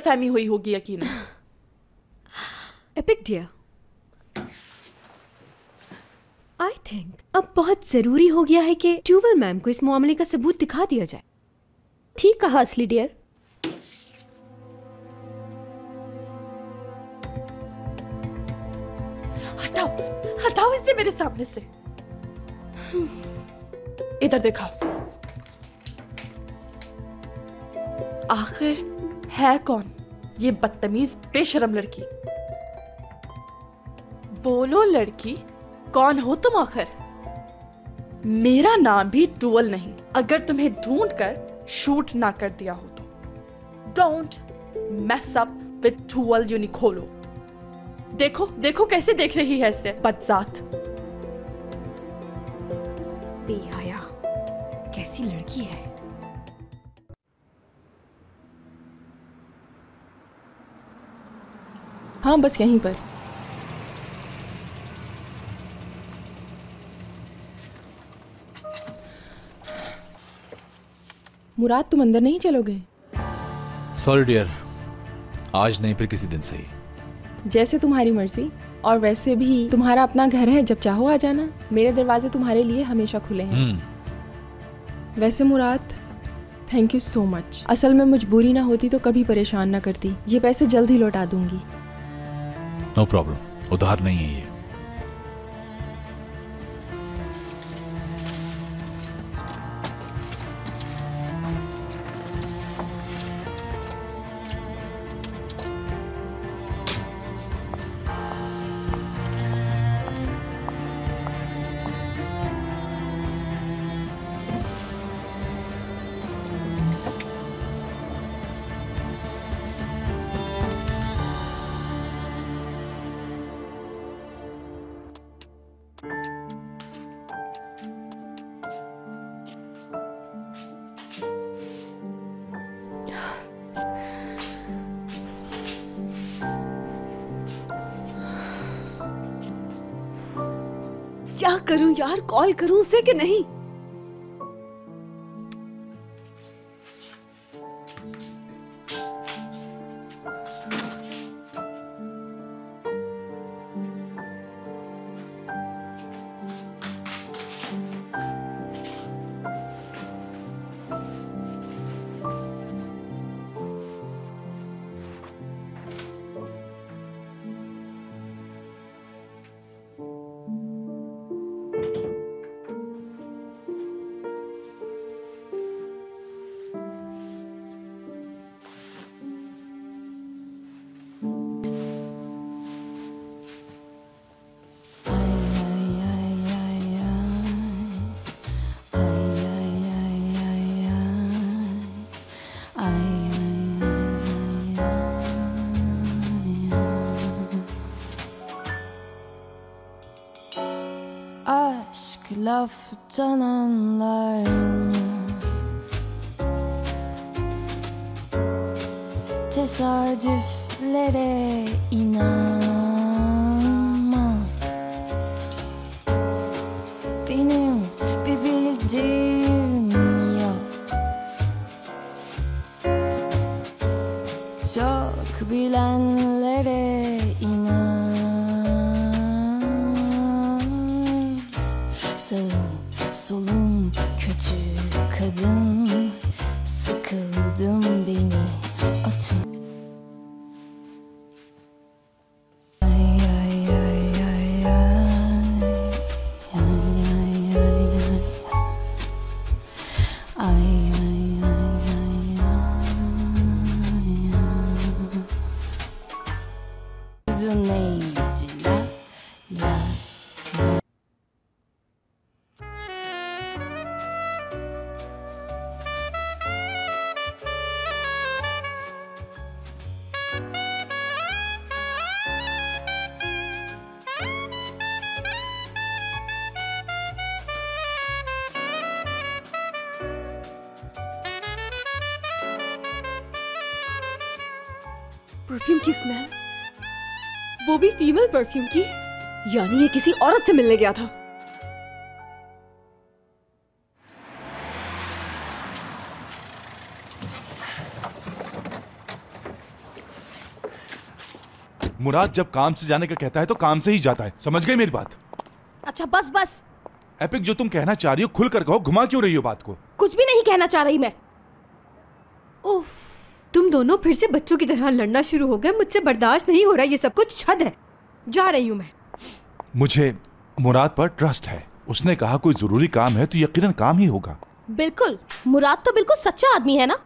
गलतफहमी हुई होगी यकीनन। एपिक डियर, आई थिंक अब बहुत जरूरी हो गया है कि ट्यूवल मैम को इस मामले का सबूत दिखा दिया जाए। ठीक कहा असली डियर। हटाओ हटाओ इसे मेरे सामने से। इधर देखा। आखिर है कौन ये बदतमीज बेशरम लड़की? बोलो लड़की, कौन हो तुम आखिर? मेरा नाम भी टूवल नहीं, अगर तुम्हें ढूंढ कर शूट ना कर दिया हो तो। Don't mess up with towel Uniqlo. देखो देखो कैसे देख रही है इसे, बदजात। बेहया, कैसी लड़की है। हाँ बस यहीं पर। मुराद, तुम अंदर नहीं चलोगे? सॉरी डियर, आज नहीं फिर किसी दिन सही। जैसे तुम्हारी मर्जी। और वैसे भी तुम्हारा अपना घर है, जब चाहो आ जाना। मेरे दरवाजे तुम्हारे लिए हमेशा खुले हैं। वैसे मुराद, थैंक यू सो मच। असल में मजबूरी ना होती तो कभी परेशान ना करती। ये पैसे जल्द ही लौटा दूंगी। नो प्रॉब्लम, उधार नहीं है ये। क्या करूं यार, कॉल करूं उसे कि नहीं? Laftan anlar mı? Tesadüflere inanma. Benim bir bildiğim yok. Çok bilenlere inan. Sağım solum kötü kadın, sıkıldım beni atın. Ay ay ay ay ay ay ay ay ay ay neydi la la. Perfume की smell, वो भी female perfume की। यानी ये किसी औरत से मिलने गया था। मुराद जब काम से जाने का कहता है तो काम से ही जाता है, समझ गई मेरी बात? अच्छा बस बस। एपिक, जो तुम कहना चाह रही हो खुल कर कहो, घुमा क्यों रही हो बात को? कुछ भी नहीं कहना चाह रही मैं। उफ, तुम दोनों फिर से बच्चों की तरह लड़ना शुरू हो गए। मुझसे बर्दाश्त नहीं हो रहा ये सब कुछ। हद है, जा रही हूँ मैं। मुझे मुराद पर ट्रस्ट है। उसने कहा कोई जरूरी काम है तो यकीनन काम ही होगा। बिल्कुल, मुराद तो बिल्कुल सच्चा आदमी है ना।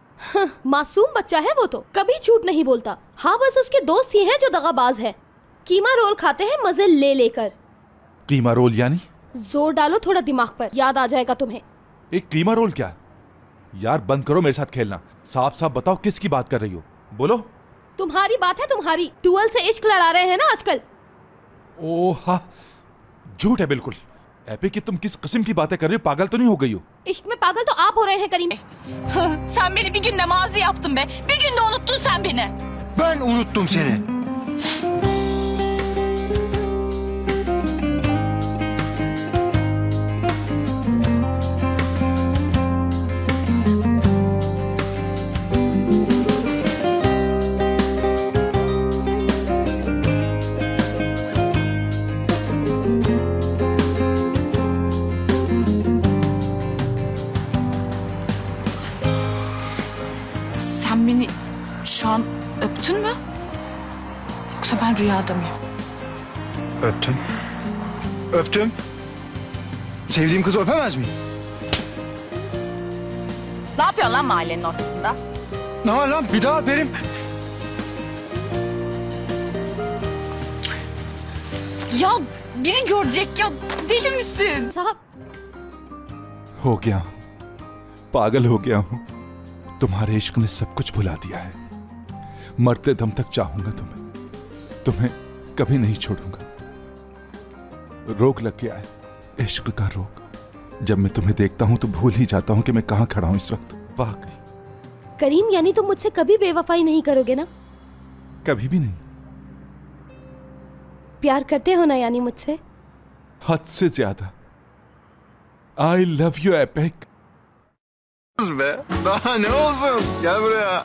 मासूम बच्चा है वो, तो कभी झूठ नहीं बोलता। हाँ, बस उसके दोस्त ही हैं जो दगाबाज है। कीमा रोल खाते हैं मजे ले लेकर। कीमा रोल यानी? जोर डालो थोड़ा दिमाग पर, याद आ जाएगा तुम्हें। एक कीमा रोल क्या? यार बंद करो मेरे साथ खेलना। साफ साफ बताओ किसकी बात कर रही हो, बोलो। तुम्हारी बात है, तुम्हारी। टूअल से इश्क लड़ा रहे हैं ना आजकल। ओह हाँ, झूठ है बिल्कुल। एपिक, कि तुम किस किस्म की बातें कर रही हो? पागल तो नहीं हो गई हो? इश्क में पागल तो आप हो रहे हैं करीम। Sen beni bir gün namazı yaptın be. Bir gün de unuttun sen beni. Ben unuttum seni. Sen beni şu an öptün mü? Yoksa ben rüyada mıyım? Öptüm. Öptüm. Sevdiğim kızı öpemez miyim? Ne yapıyorsun lan mahallenin ortasında? Ne var lan? Bir daha öperim. Ya biri görecek ya. Deli misin? साहब, हो गया हूं, पागल हो गया हूं। तुम्हारे इश्क ने सब कुछ भुला दिया है। मरते दम तक चाहूंगा तुम्हें, तुम्हें कभी नहीं छोड़ूंगा। रोग लग गया है, इश्क का रोग। जब मैं तुम्हें देखता हूं तो भूल ही जाता हूं कि मैं कहां खड़ा हूं इस वक्त। वाकई। करीम, यानी तुम मुझसे कभी बेवफाई नहीं करोगे ना? कभी भी नहीं। प्यार करते हो ना यानी मुझसे? हद से ज्यादा। I love you epic. Kız be. Daha ne olsun? Gel buraya.